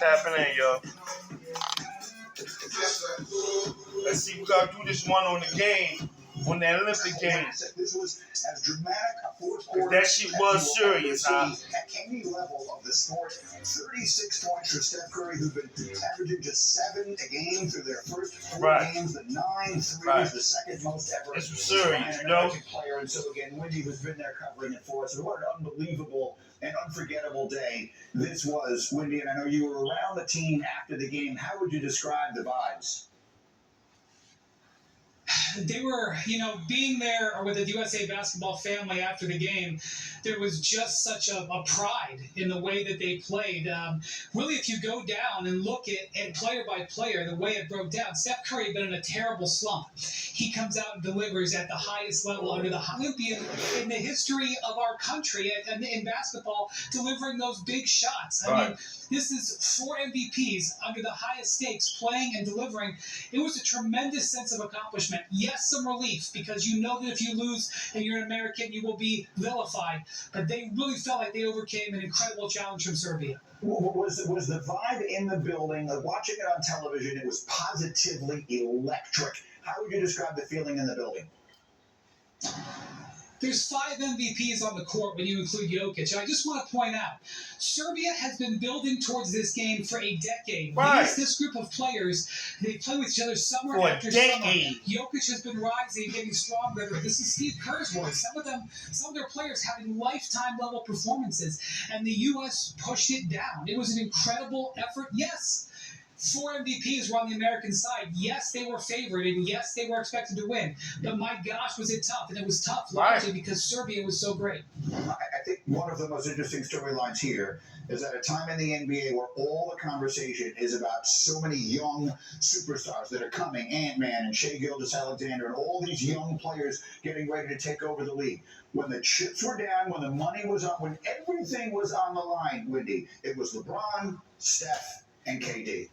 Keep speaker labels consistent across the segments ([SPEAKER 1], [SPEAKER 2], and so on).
[SPEAKER 1] tapping in, y'all. Let's see, we gotta do this one on the game, on the Olympic Games.
[SPEAKER 2] This was as dramatic a fourth quarter.
[SPEAKER 1] That shit was serious, huh?
[SPEAKER 2] At any level of the sport, 36 points for Steph Curry, who've been averaging just 7 a game through their first 4 games, the 9 threes, the second most ever.
[SPEAKER 1] This was serious, you know.
[SPEAKER 2] Player, and so again, Wendy, who's been there covering it for us, what an unbelievable and unforgettable day this was, Wendy. And I know you were around the team after the game. How would you describe the vibes?
[SPEAKER 3] They were, being there with the USA basketball family after the game, there was just such a pride in the way that they played. Really, if you go down and look at player by player, the way it broke down, Steph Curry had been in a terrible slump. He comes out and delivers at the highest level under the Olympian in the history of our country in basketball, delivering those big shots. I mean, this is 4 MVPs under the highest stakes, playing and delivering. It was a tremendous sense of accomplishment. Yes, some relief, because you know that if you lose and you're an American, you will be vilified. But they really felt like they overcame an incredible challenge from Serbia.
[SPEAKER 2] Was the vibe in the building, watching it on television, it was positively electric. How would you describe the feeling in the building?
[SPEAKER 3] There's 5 MVPs on the court when you include Jokic. And I just want to point out, Serbia has been building towards this game for a decade. This group of players, they play with each other summer after summer. Jokic has been rising, getting stronger. This is Steve Kerr's voice. Some of their players having lifetime level performances, and the U.S. pushed it down. It was an incredible effort. Yes, 4 MVPs were on the American side. Yes, they were favored, and yes, they were expected to win. But my gosh, was it tough. And it was tough largely because Serbia was so great.
[SPEAKER 2] I think one of the most interesting storylines here is at a time in the NBA where all the conversation is about so many young superstars that are coming, Ant-Man and Shai Gilgeous-Alexander, and all these young players getting ready to take over the league. When the chips were down, when the money was up, when everything was on the line, Wendy, it was LeBron, Steph, and KD.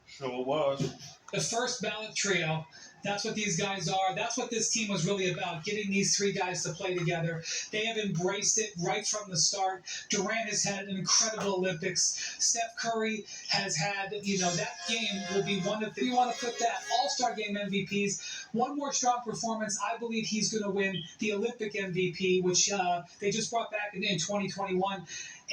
[SPEAKER 1] Sure was.
[SPEAKER 3] The first ballot trio. That's what these guys are. That's what this team was really about, getting these 3 guys to play together. They have embraced it right from the start. Durant has had an incredible Olympics. Steph Curry has had, that game will be one of, if you want to put that, All-Star Game MVPs. One more strong performance. I believe he's going to win the Olympic MVP, which they just brought back in 2021.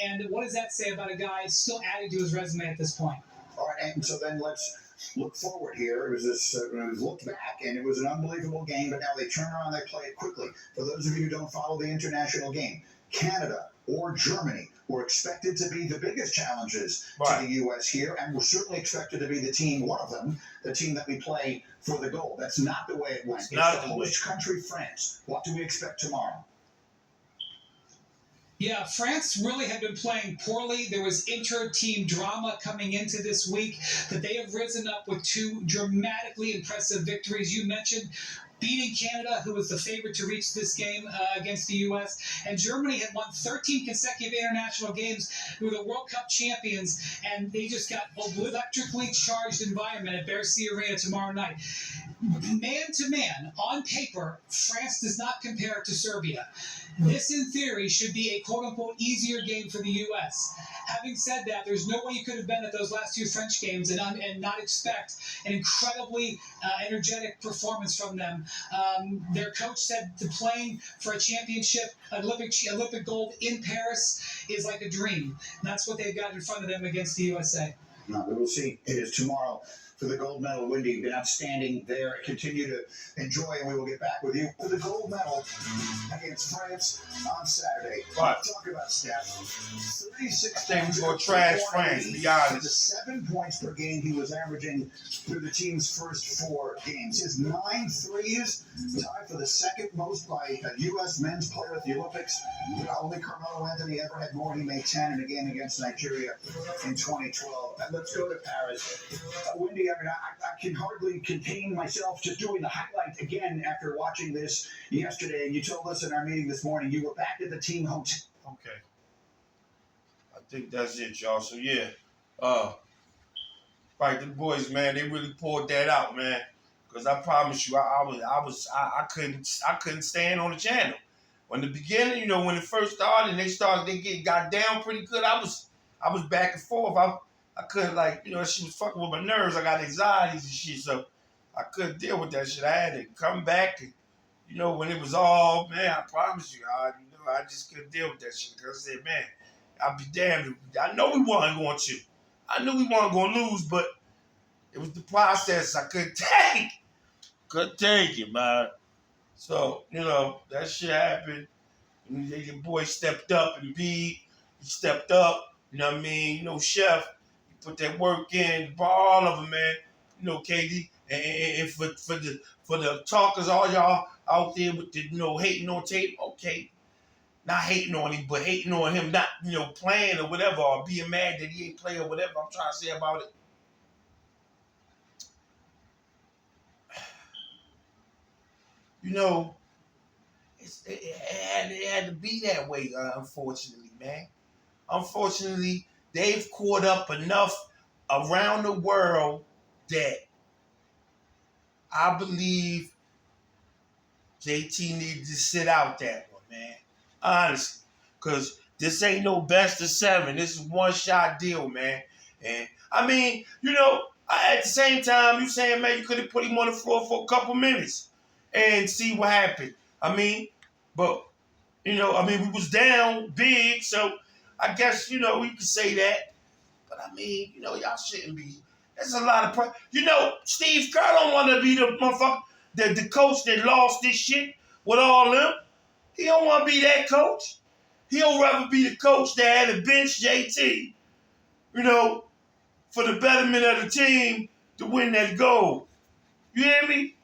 [SPEAKER 3] And what does that say about a guy still adding to his resume at this point?
[SPEAKER 2] All right, and so then let's look forward here. It was looked back, and it was an unbelievable game, but now they turn around, they play it quickly. For those of you who don't follow the international game, Canada or Germany were expected to be the biggest challenges to the U.S. here, and were certainly expected to be the team, one of them, the team that we play for the gold. That's not the way it went. It's the host country, France. What do we expect tomorrow?
[SPEAKER 3] Yeah, France really had been playing poorly. There was inter-team drama coming into this week, that they have risen up with 2 dramatically impressive victories. You mentioned beating Canada, who was the favorite to reach this game against the U.S., and Germany had won 13 consecutive international games. They were the World Cup champions, and they just got an electrically charged environment at Bercy Arena tomorrow night. Man to man, on paper, France does not compare to Serbia. This, in theory, should be a quote-unquote easier game for the U.S. Having said that, there's no way you could have been at those last 2 French games and not expect an incredibly energetic performance from them. Their coach said that playing for a championship, Olympic gold in Paris is like a dream. And that's what they've got in front of them against the USA.
[SPEAKER 2] No, we will see. It is tomorrow for the gold medal. Wendy, you've been outstanding there. Continue to enjoy, and we will get back with you for the gold medal against France on Saturday. Talk about Steph. 36
[SPEAKER 1] points. We're trash France, to be honest.
[SPEAKER 2] The 7 points per game he was averaging through the team's first 4 games. His 9 threes, tied for the second most by a U.S. men's player at the Olympics. Only Carmelo Anthony ever had more. He made 10 in a game against Nigeria in 2012. And let's go to Paris. Wendy, I mean, I can hardly contain myself just doing the highlight again after watching this yesterday. And you told us in our meeting this morning you were back at the team hotel.
[SPEAKER 1] Okay. I think that's it, y'all. So, yeah. The boys, man, they really pulled that out, man. Because I promise you, I couldn't stand on the channel. When the beginning, when it first started and they got down pretty good, I was back and forth. I couldn't, like, she was fucking with my nerves. I got anxieties and shit, so I couldn't deal with that shit. I had to come back and, when it was all, man, I promise you, I just couldn't deal with that shit. Because I said, man, I'll be damned. I know we weren't going to. I knew we weren't going to lose, but it was the process I couldn't take. Couldn't take it, man. So, that shit happened. And the boy stepped up and he stepped up. You know what I mean? Chef, he put that work in, all of them, man. KD. And for the talkers, all y'all out there with the, hating on Tatum, okay. Not hating on him, but hating on him not, playing or whatever, or being mad that he ain't playing or whatever I'm trying to say about it. It had to be that way, unfortunately, man. Unfortunately, they've caught up enough around the world that I believe JT needed to sit out that one, man. Honestly. Because this ain't no best of 7. This is one-shot deal, man. And, I mean, at the same time, you saying, man, you could have put him on the floor for a couple minutes and see what happened. I mean, but, we was down big, so I guess, we could say that. But, I mean, y'all shouldn't be. There's a lot of Steve Kerr don't want to be the motherfucker, the coach that lost this shit with all them. He don't want to be that coach. He'll rather be the coach that had to bench JT, for the betterment of the team to win that goal. You hear me?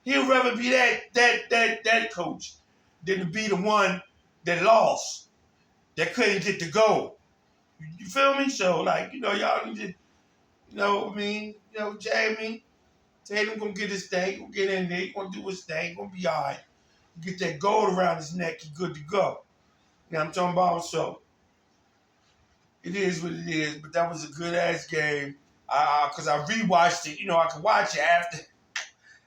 [SPEAKER 1] He'll rather be that coach than to be the one that lost, that couldn't get the goal. You feel me? So, y'all need to, Jamie, Tatum gonna get his thing, gonna get in there, he gonna do his thing, gonna be all right. Get that gold around his neck, he good to go. You know what I'm talking about? So, it is what it is, but that was a good-ass game. Because I rewatched it. I could watch it after.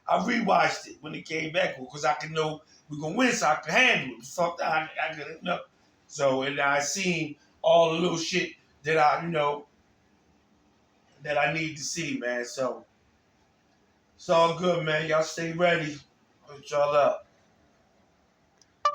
[SPEAKER 1] I rewatched it when it came back because I could know we're going to win, so I could handle it. Fuck that, I couldn't know. So, and I seen all the little shit that that I need to see, man. So, it's all good, man. Y'all stay ready. Put y'all up.